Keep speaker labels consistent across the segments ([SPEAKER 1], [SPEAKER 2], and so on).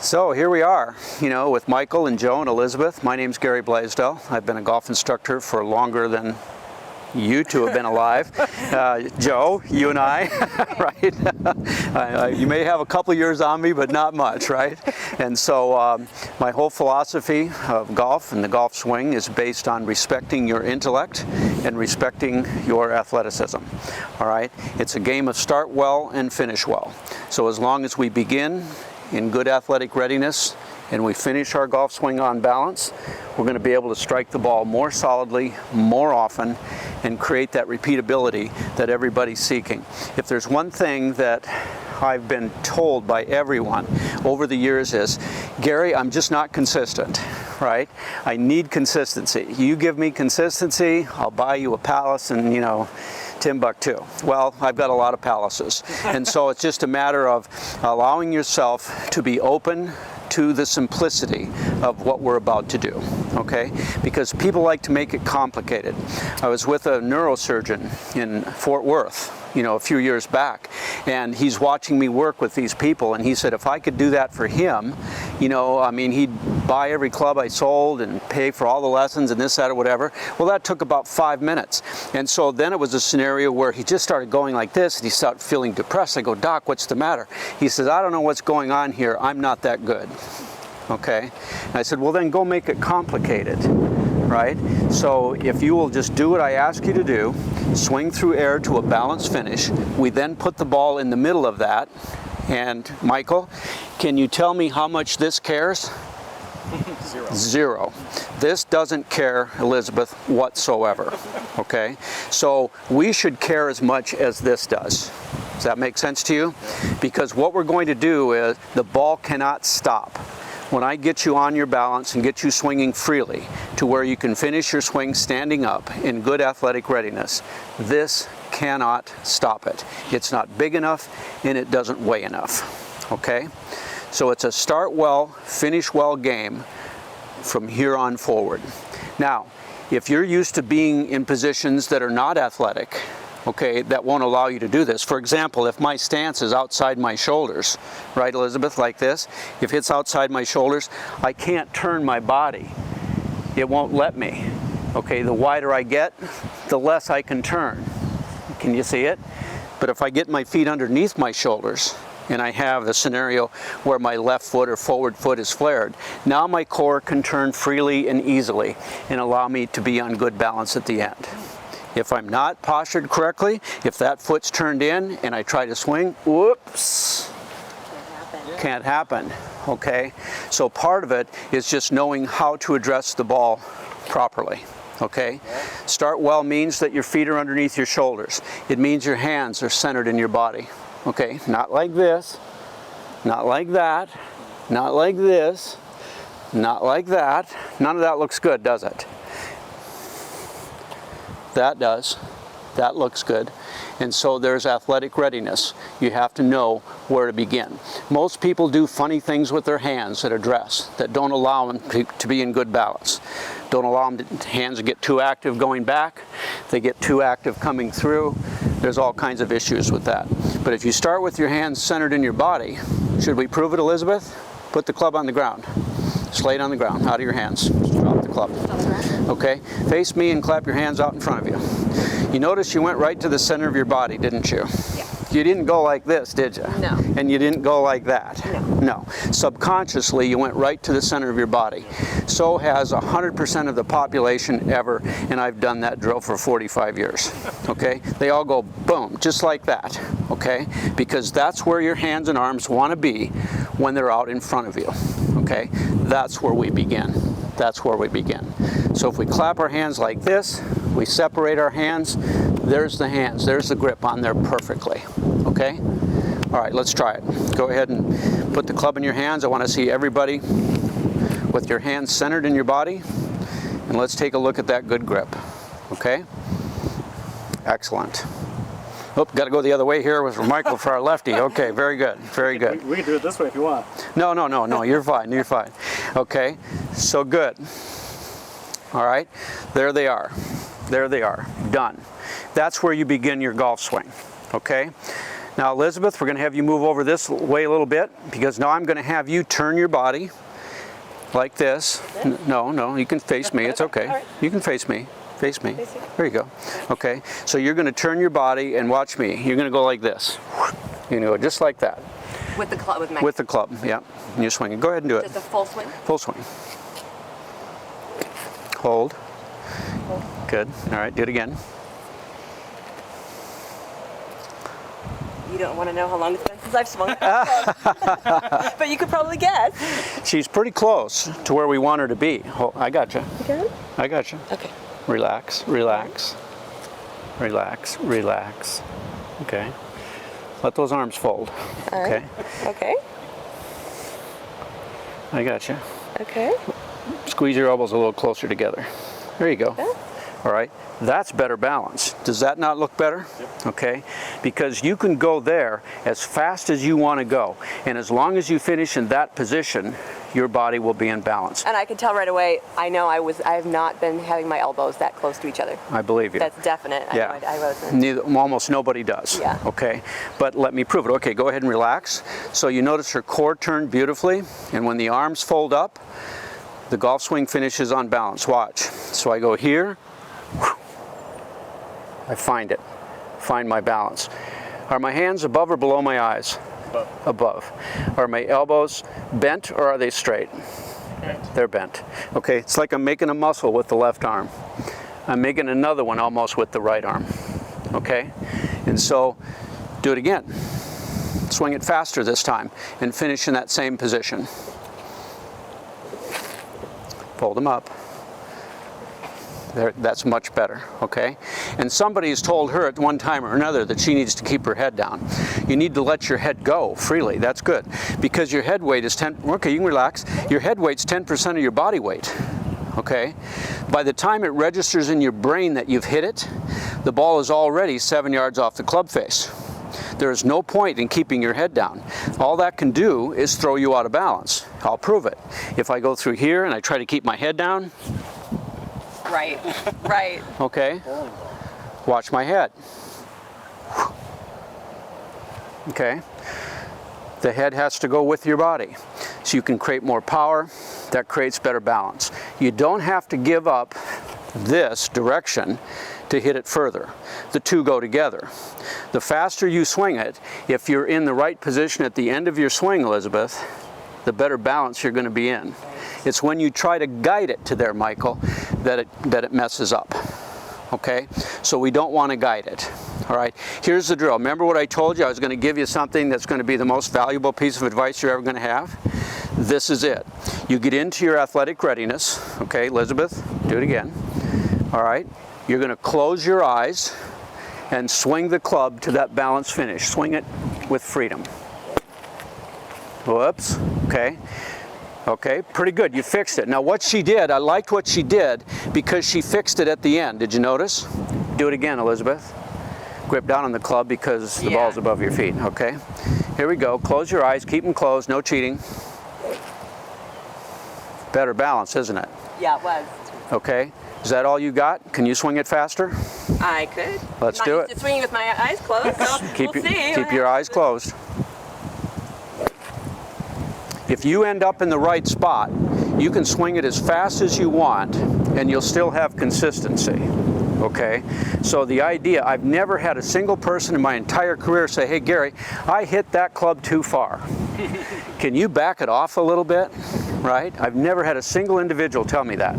[SPEAKER 1] So here we are, with Michael and Joe and Elizabeth. My name's Gary Blaisdell. I've been a golf instructor for longer than you two have been alive. Joe, you and I, right? You may have a couple years on me, but not much, right? And so my whole philosophy of golf and the golf swing is based on respecting your intellect and respecting your athleticism, all right? It's a game of start well and finish well. So as long as we begin in good athletic readiness and we finish our golf swing on balance, we're going to be able to strike the ball more solidly, more often, and create that repeatability that everybody's seeking. If there's one thing that I've been told by everyone over the years is, Gary, I'm just not consistent, right? I need consistency. You give me consistency, I'll buy you a palace and, Timbuktu. Well, I've got a lot of palaces. And so it's just a matter of allowing yourself to be open to the simplicity of what we're about to do, okay? Because people like to make it complicated. I was with a neurosurgeon in Fort Worth, a few years back, and he's watching me work with these people, and he said if I could do that for him, he'd buy every club I sold and pay for all the lessons and this, that, or whatever. Well, that took about 5 minutes. And so then it was a scenario where he just started going like this, and he started feeling depressed. I go, Doc, what's the matter? He says, I don't know what's going on here. I'm not that good. Okay? And I said, well, then go make it complicated. Right? So if you will just do what I ask you to do, swing through air to a balanced finish, we then put the ball in the middle of that. And Michael, can you tell me how much this cares? Zero. This doesn't care, Elizabeth, whatsoever. Okay? So we should care as much as this does. Does that make sense to you? Because what we're going to do is the ball cannot stop. When I get you on your balance and get you swinging freely to where you can finish your swing standing up in good athletic readiness, this cannot stop it. It's not big enough and it doesn't weigh enough, okay? So it's a start well, finish well game from here on forward. Now, if you're used to being in positions that are not athletic, okay, that won't allow you to do this. For example, if my stance is outside my shoulders, right, Elizabeth, like this, if it's outside my shoulders, I can't turn my body. It won't let me. Okay, the wider I get, the less I can turn. Can you see it? But if I get my feet underneath my shoulders, and I have a scenario where my left foot or forward foot is flared, now my core can turn freely and easily and allow me to be on good balance at the end. If I'm not postured correctly, if that foot's turned in and I try to swing, whoops, can't happen, okay? So part of it is just knowing how to address the ball properly, okay? Start well means that your feet are underneath your shoulders. It means your hands are centered in your body, okay? Not like this, not like that, not like this, not like that. None of that looks good, does it? That does. That looks good. And so there's athletic readiness. You have to know where to begin. Most people do funny things with their hands at a dress that don't allow them to be in good balance. Don't allow them hands to get too active going back. They get too active coming through. There's all kinds of issues with that. But if you start with your hands centered in your body, should we prove it, Elizabeth? Put the club on the ground. Slate on the ground, out of your hands. Drop the club. Okay, face me and clap your hands out in front of you. You notice you went right to the center of your body, didn't you?
[SPEAKER 2] Yeah.
[SPEAKER 1] You didn't go like this, did you?
[SPEAKER 2] No.
[SPEAKER 1] And you didn't go like that?
[SPEAKER 2] No.
[SPEAKER 1] No. Subconsciously, you went right to the center of your body. So has 100% of the population ever, and I've done that drill for 45 years, okay? They all go boom, just like that, okay? Because that's where your hands and arms want to be when they're out in front of you, okay? That's where we begin. That's where we begin. So if we clap our hands like this, we separate our hands, there's the hands, there's the grip on there perfectly, okay? All right, let's try it. Go ahead and put the club in your hands. I want to see everybody with your hands centered in your body, and let's take a look at that good grip, okay? Excellent. Oh, got to go the other way here with Michael for our lefty. Okay, very good, very good.
[SPEAKER 3] We can do it this way if you want.
[SPEAKER 1] No, you're fine, you're fine. Okay, so good. All right, there they are, done. That's where you begin your golf swing, okay? Now Elizabeth, we're going to have you move over this way a little bit, because now I'm going to have you turn your body like this. No, you can face me. It's okay. Right. You can face me. Face me. There you go. Okay. So you're going to turn your body and watch me. You're going to go like this. You're going to go just like that.
[SPEAKER 2] With the club,
[SPEAKER 1] with the club, yeah. And you're swinging. Go ahead and do it.
[SPEAKER 2] Just a full swing?
[SPEAKER 1] Full swing. Hold. Good. All right, do it again.
[SPEAKER 2] You don't want to know how long it's been since I've swung that club. But you could probably guess.
[SPEAKER 1] She's pretty close to where we want her to be. I got you.
[SPEAKER 2] You got it?
[SPEAKER 1] I got you.
[SPEAKER 2] Okay.
[SPEAKER 1] Relax, relax, relax, relax. Okay. Let those arms fold.
[SPEAKER 2] All right.
[SPEAKER 1] Okay.
[SPEAKER 2] Okay.
[SPEAKER 1] I got you.
[SPEAKER 2] Okay.
[SPEAKER 1] Squeeze your elbows a little closer together. There you go.
[SPEAKER 2] Okay.
[SPEAKER 1] All right. That's better balance. Does that not look better?
[SPEAKER 3] Yep.
[SPEAKER 1] Okay. Because you can go there as fast as you want to go. And as long as you finish in that position, your body will be in balance.
[SPEAKER 2] And I can tell right away, I know I have not been having my elbows that close to each other.
[SPEAKER 1] I believe you.
[SPEAKER 2] That's definite.
[SPEAKER 1] Yeah.
[SPEAKER 2] I wasn't.
[SPEAKER 1] Almost nobody does.
[SPEAKER 2] Yeah.
[SPEAKER 1] Okay. But let me prove it. Okay, go ahead and relax. So you notice her core turned beautifully, and when the arms fold up, the golf swing finishes on balance. Watch. So I go here. I find it. Find my balance. Are my hands above or below my eyes?
[SPEAKER 3] Above.
[SPEAKER 1] Above. Are my elbows bent or are they straight?
[SPEAKER 3] Bent.
[SPEAKER 1] They're bent. Okay, it's like I'm making a muscle with the left arm. I'm making another one almost with the right arm. Okay? And so, do it again. Swing it faster this time and finish in that same position. Fold them up. There, that's much better, okay? And somebody has told her at one time or another that she needs to keep her head down. You need to let your head go freely. That's good. Because your head weight is 10, okay, you can relax. Your head weight's 10% of your body weight, okay? By the time it registers in your brain that you've hit it, the ball is already 7 yards off the club face. There is no point in keeping your head down. All that can do is throw you out of balance. I'll prove it. If I go through here and I try to keep my head down,
[SPEAKER 2] Right, right.
[SPEAKER 1] okay, watch my head. Okay, the head has to go with your body so you can create more power. That creates better balance. You don't have to give up this direction to hit it further. The two go together. The faster you swing it, if you're in the right position at the end of your swing, Elizabeth, the better balance you're going to be in. It's when you try to guide it to there, Michael, that it messes up. Okay? So we don't want to guide it. All right? Here's the drill. Remember what I told you? I was going to give you something that's going to be the most valuable piece of advice you're ever going to have? This is it. You get into your athletic readiness. Okay, Elizabeth, do it again. All right? You're going to close your eyes and swing the club to that balanced finish. Swing it with freedom. Whoops. Okay. Okay, pretty good. You fixed it. Now what she did, I liked what she did because she fixed it at the end. Did you notice? Do it again, Elizabeth. Grip down on the club because the ball's above your feet. Okay. Here we go. Close your eyes. Keep them closed. No cheating. Better balance, isn't it?
[SPEAKER 2] Yeah, it was.
[SPEAKER 1] Okay. Is that all you got? Can you swing it faster?
[SPEAKER 2] I could.
[SPEAKER 1] Let's do it.
[SPEAKER 2] Just swinging with my eyes closed, so
[SPEAKER 1] Keep
[SPEAKER 2] we'll see.
[SPEAKER 1] Keep your eyes closed. If you end up in the right spot, you can swing it as fast as you want and you'll still have consistency. Okay? So the idea, I've never had a single person in my entire career say, hey Gary, I hit that club too far. Can you back it off a little bit? Right? I've never had a single individual tell me that.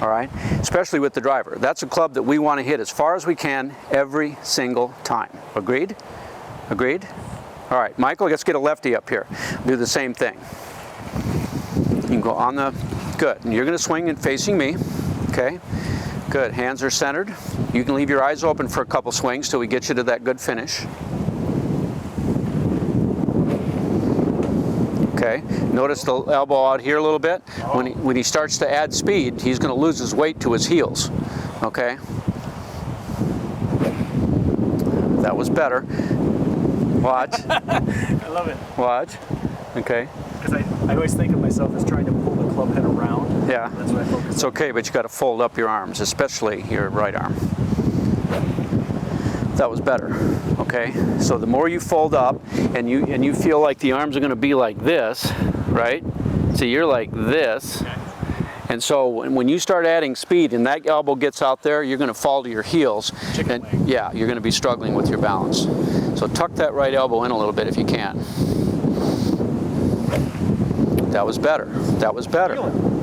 [SPEAKER 1] All right? Especially with the driver. That's a club that we want to hit as far as we can every single time. Agreed? Agreed? All right, Michael, let's get a lefty up here. Do the same thing. You can go on the, good. And you're going to swing and facing me. Okay, good. Hands are centered. You can leave your eyes open for a couple swings till we get you to that good finish. Okay, notice the elbow out here a little bit. When he starts to add speed, he's going to lose his weight to his heels. Okay, that was better. Watch.
[SPEAKER 3] I love it.
[SPEAKER 1] Watch. Okay.
[SPEAKER 3] Because I always think of myself as trying to pull the club head around.
[SPEAKER 1] Yeah.
[SPEAKER 3] That's what I focus on.
[SPEAKER 1] It's okay, but you got to fold up your arms, especially your right arm. That was better, okay? So the more you fold up and you feel like the arms are gonna be like this, right? So you're like this. And so when you start adding speed and that elbow gets out there, you're gonna fall to your heels. And yeah, you're gonna be struggling with your balance. So tuck that right elbow in a little bit if you can. That was better. That was better.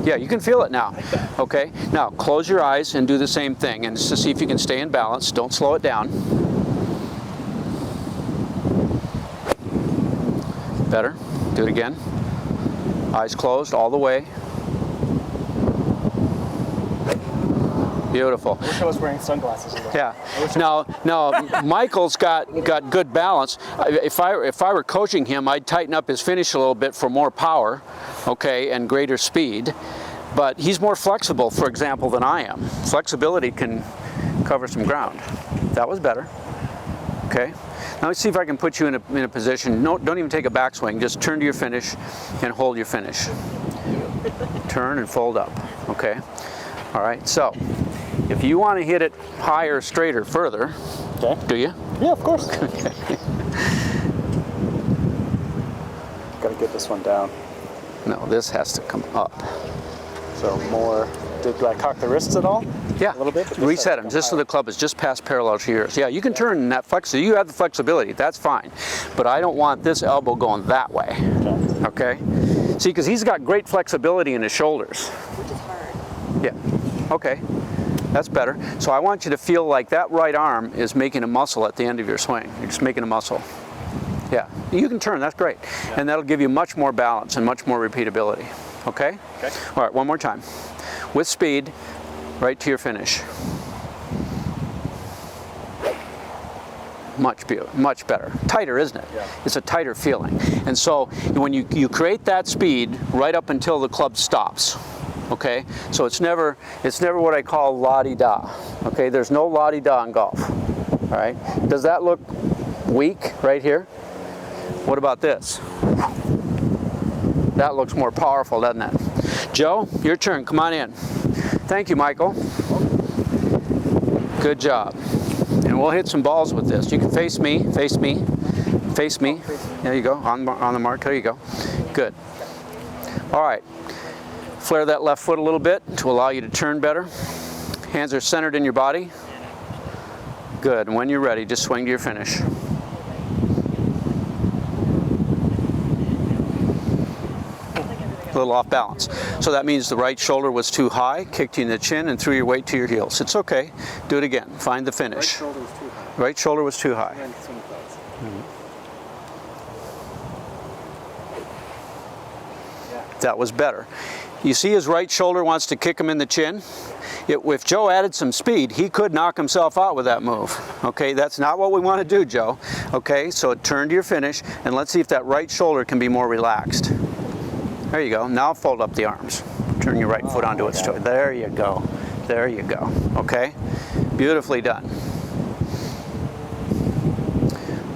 [SPEAKER 1] Yeah, you can feel it now. Okay, now close your eyes and do the same thing, and just to see if you can stay in balance. Don't slow it down. Better. Do it again. Eyes closed all the way. Beautiful.
[SPEAKER 3] I wish I was wearing sunglasses.
[SPEAKER 1] Yeah. Now Michael's got good balance. If I were coaching him, I'd tighten up his finish a little bit for more power, okay, and greater speed. But he's more flexible, for example, than I am. Flexibility can cover some ground. That was better. Okay. Now let's see if I can put you in a position. No, don't even take a backswing. Just turn to your finish and hold your finish. Turn and fold up. Okay. All right. So if you want to hit it higher, straighter, further, okay. Do you?
[SPEAKER 3] Yeah, of course.
[SPEAKER 1] Okay.
[SPEAKER 3] Got to get this one down.
[SPEAKER 1] No, this has to come up.
[SPEAKER 3] So more. Did I cock the wrists at all?
[SPEAKER 1] Yeah.
[SPEAKER 3] A little bit.
[SPEAKER 1] Reset them just so the club is just past parallel to yours. Yeah, you can turn in that flexibility. You have the flexibility. That's fine. But I don't want this elbow going that way. Okay. See, because he's got great flexibility in his shoulders.
[SPEAKER 2] Which is hard.
[SPEAKER 1] Yeah. Okay. That's better. So I want you to feel like that right arm is making a muscle at the end of your swing. You're just making a muscle. Yeah. You can turn. That's great. Yeah. And that'll give you much more balance and much more repeatability. Okay? Okay. All right. One more time. With speed, right to your finish. Much better. Tighter, isn't it? Yeah. It's a tighter feeling. And so when you create that speed right up until the club stops. Okay, so it's never what I call la-di-da. Okay, there's no la-di-da in golf. All right, does that look weak right here? What about this? That looks more powerful, doesn't it? Joe, your turn. Come on in. Thank you, Michael. Good job. And we'll hit some balls with this. You can face me, face me, face me. There you go. On the mark. There you go. Good. All right. Flare that left foot a little bit to allow you to turn better. Hands are centered in your body. Good. And when you're ready, just swing to your finish. A little off balance. So that means the right shoulder was too high, kicked you in the chin, and threw your weight to your heels. It's okay. Do it again. Find the finish. Right shoulder was too high. Right shoulder was too high. That was better. You see his right shoulder wants to kick him in the chin? If Joe added some speed, he could knock himself out with that move. Okay, that's not what we want to do, Joe. Okay, so turn to your finish, and let's see if that right shoulder can be more relaxed. There you go. Now fold up the arms. Turn your right foot onto its toe. There you go. There you go. Okay, beautifully done.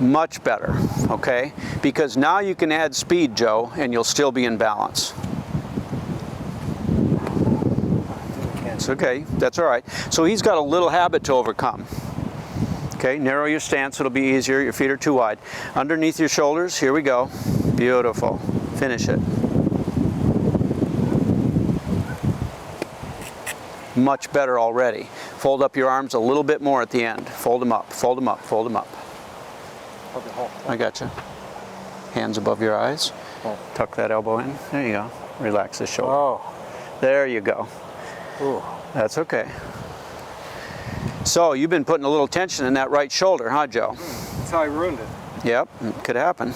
[SPEAKER 1] Much better, okay? Because now you can add speed, Joe, and you'll still be in balance. It's okay, that's all right. So he's got a little habit to overcome. Okay, narrow your stance, it'll be easier. Your feet are too wide. Underneath your shoulders, here we go. Beautiful. Finish it. Much better already. Fold up your arms a little bit more at the end. Fold them up, fold them up, fold them up. I got you. Hands above your eyes. Tuck that elbow in. There you go. Relax the shoulder.
[SPEAKER 3] Oh.
[SPEAKER 1] There you go.
[SPEAKER 3] Ooh.
[SPEAKER 1] That's okay. So you've been putting a little tension in that right shoulder, huh, Joe?
[SPEAKER 3] That's how I ruined it.
[SPEAKER 1] Yep, it could happen.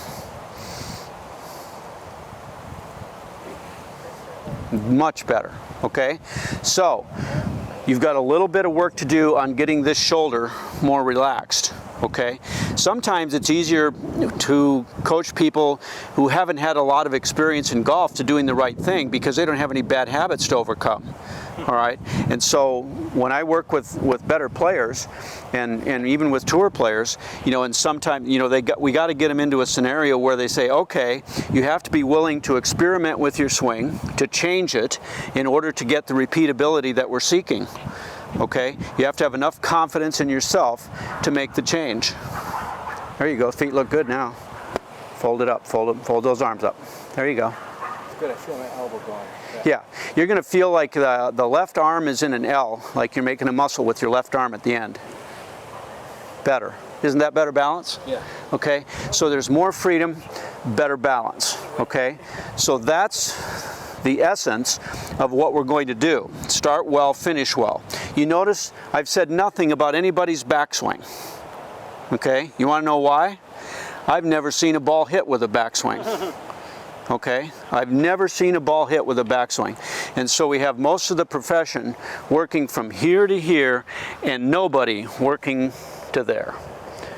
[SPEAKER 1] Much better, okay? So you've got a little bit of work to do on getting this shoulder more relaxed. Okay, sometimes it's easier to coach people who haven't had a lot of experience in golf to doing the right thing because they don't have any bad habits to overcome. All right, and so when I work with better players and even with tour players, you know, and sometimes, you know, we got to get them into a scenario where they say, okay, you have to be willing to experiment with your swing, to change it in order to get the repeatability that we're seeking. okay? You have to have enough confidence in yourself to make the change. There you go, feet look good now. Fold it up, fold those arms up. There you go.
[SPEAKER 3] It's good, I feel my elbow going.
[SPEAKER 1] Yeah, you're gonna feel like the left arm is in an L, like you're making a muscle with your left arm at the end. Better. Isn't that better balance?
[SPEAKER 3] Yeah.
[SPEAKER 1] Okay, so there's more freedom, better balance, okay? So that's the essence of what we're going to do. Start well, finish well. You notice I've said nothing about anybody's backswing, okay? You wanna know why? I've never seen a ball hit with a backswing. Okay, I've never seen a ball hit with a backswing. And so we have most of the profession working from here to here and nobody working to there,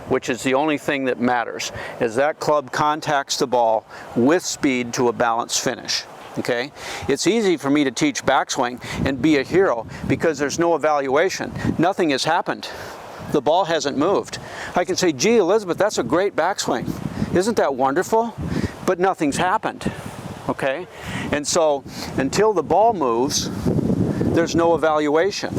[SPEAKER 1] which is the only thing that matters, is that club contacts the ball with speed to a balanced finish. Okay, it's easy for me to teach backswing and be a hero because there's no evaluation. Nothing has happened. The ball hasn't moved. I can say, gee, Elizabeth, that's a great backswing. Isn't that wonderful? But nothing's happened, okay? And so until the ball moves, there's no evaluation.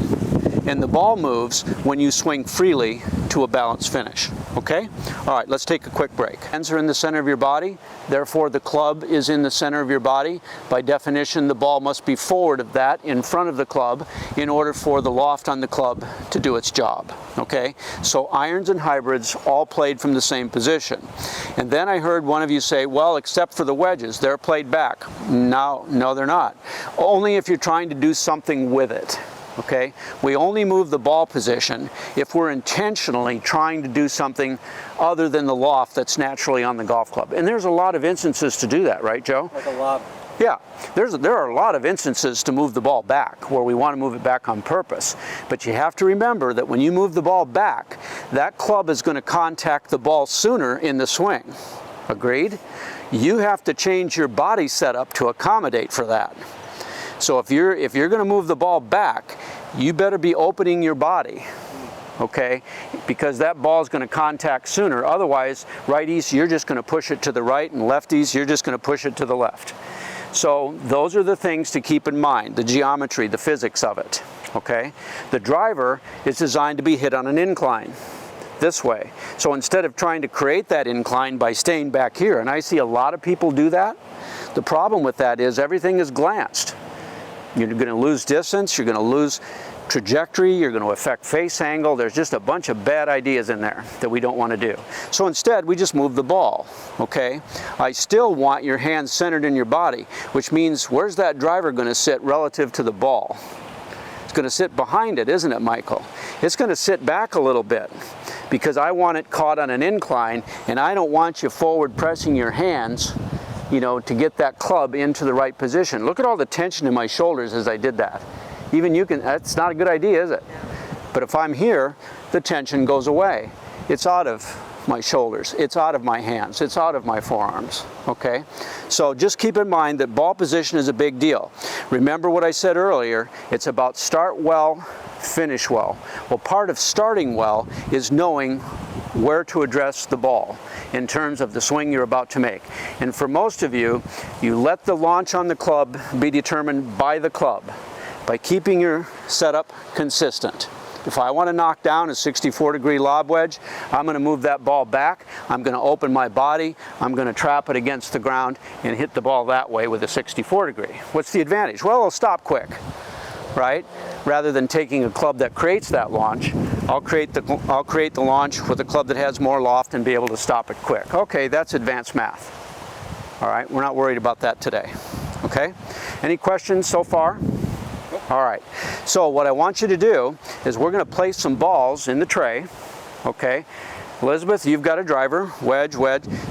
[SPEAKER 1] And the ball moves when you swing freely to a balanced finish, okay? All right, let's take a quick break. Hands are in the center of your body, therefore the club is in the center of your body. By definition, the ball must be forward of that, in front of the club, in order for the loft on the club to do its job, okay? So irons and hybrids all played from the same position. And then I heard one of you say, well, except for the wedges, they're played back. No, they're not. Only if you're trying to do something with it. Okay, we only move the ball position if we're intentionally trying to do something other than the loft that's naturally on the golf club. And there's a lot of instances to do that, right, Joe?
[SPEAKER 3] Like a lob.
[SPEAKER 1] Yeah, there are a lot of instances to move the ball back where we want to move it back on purpose. But you have to remember that when you move the ball back, that club is going to contact the ball sooner in the swing. Agreed? You have to change your body setup to accommodate for that. So if you're going to move the ball back, you better be opening your body, okay? Because that ball is going to contact sooner. Otherwise, righties, you're just going to push it to the right, and lefties, you're just going to push it to the left. So those are the things to keep in mind, the geometry, the physics of it, okay? The driver is designed to be hit on an incline this way. So instead of trying to create that incline by staying back here, and I see a lot of people do that, the problem with that is everything is glanced. You're going to lose distance, you're going to lose trajectory, you're going to affect face angle. There's just a bunch of bad ideas in there that we don't want to do. So instead, we just move the ball, okay? I still want your hands centered in your body, which means where's that driver going to sit relative to the ball? It's going to sit behind it, isn't it, Michael? It's going to sit back a little bit because I want it caught on an incline, and I don't want you forward pressing your hands, you know, to get that club into the right position. Look at all the tension in my shoulders as I did that. Even you can, that's not a good idea, is it? But if I'm here, the tension goes away. It's out of my shoulders, it's out of my hands, it's out of my forearms, okay? So just keep in mind that ball position is a big deal. Remember what I said earlier, it's about start well, finish well. Well, part of starting well is knowing where to address the ball in terms of the swing you're about to make. And for most of you, you let the launch on the club be determined by the club, by keeping your setup consistent. If I want to knock down a 64-degree lob wedge, I'm going to move that ball back, I'm going to open my body, I'm going to trap it against the ground and hit the ball that way with a 64-degree. What's the advantage? Well, it'll stop quick, right? Rather than taking a club that creates that launch, I'll create the launch with a club that has more loft and be able to stop it quick. Okay, that's advanced math. All right, we're not worried about that today. Okay? Any questions so far? All right, so what I want you to do is we're going to place some balls in the tray, okay? Elizabeth, you've got a driver, wedge,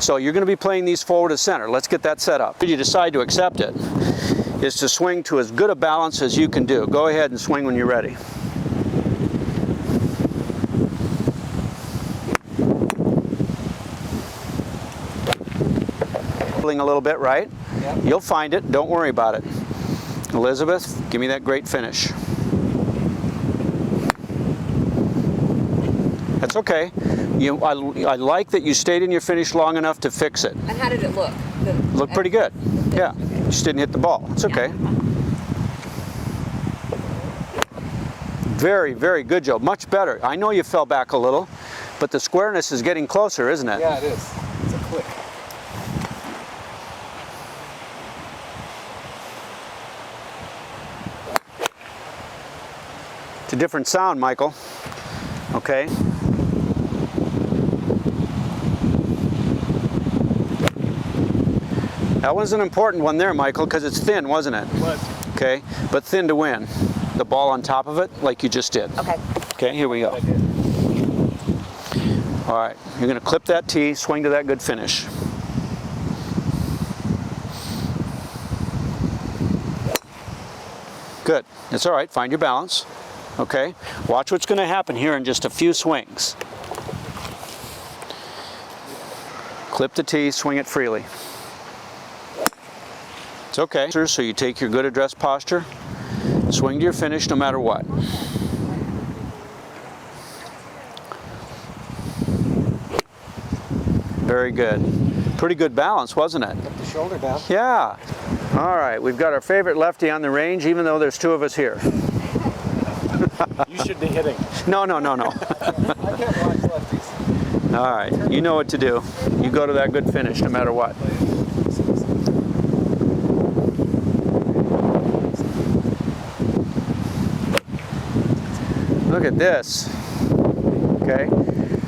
[SPEAKER 1] so you're going to be playing these forward to center. Let's get that set up. If you decide to accept it, is to swing to as good a balance as you can do. Go ahead and swing when you're ready. A little bit, right? Yep. You'll find it, don't worry about it. Elizabeth, give me that great finish. That's okay. I like that you stayed in your finish long enough to fix it.
[SPEAKER 2] And how did it look?
[SPEAKER 1] Looked pretty good. Yeah. You just didn't hit the ball. It's okay. Very, very good, Joe. Much better. I know you fell back a little, but the squareness is getting closer, isn't it?
[SPEAKER 3] Yeah, it is. It's a click.
[SPEAKER 1] It's a different sound, Michael. Okay. That was an important one there, Michael, because it's thin, wasn't it?
[SPEAKER 3] It was.
[SPEAKER 1] Okay, but thin to win. The ball on top of it, like you just did.
[SPEAKER 2] Okay.
[SPEAKER 1] Okay, here we go.
[SPEAKER 3] I did.
[SPEAKER 1] All right, you're going to clip that tee, swing to that good finish. Good. It's all right. Find your balance. Okay. Watch what's going to happen here in just a few swings. Clip the tee, swing it freely. It's okay. So you take your good address posture, swing to your finish no matter what. Very good. Pretty good balance, wasn't it?
[SPEAKER 3] Put the shoulder down.
[SPEAKER 1] Yeah. All right, we've got our favorite lefty on the range, even though there's two of us here.
[SPEAKER 3] You should be hitting.
[SPEAKER 1] No.
[SPEAKER 3] I can't watch lefties.
[SPEAKER 1] All right, you know what to do. You go to that good finish no matter what. Look at this. Okay.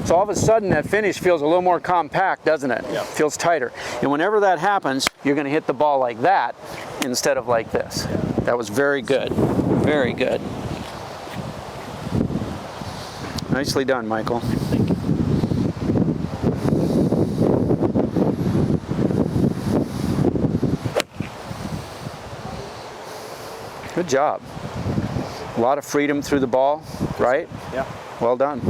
[SPEAKER 1] So all of a sudden that finish feels a little more compact, doesn't it?
[SPEAKER 3] Yeah.
[SPEAKER 1] Feels tighter. And whenever that happens, you're going to hit the ball like that instead of like this. That was very good. Very good. Nicely done, Michael.
[SPEAKER 3] Thank you.
[SPEAKER 1] Good job. A lot of freedom through the ball, right?
[SPEAKER 3] Yeah.
[SPEAKER 1] Well done.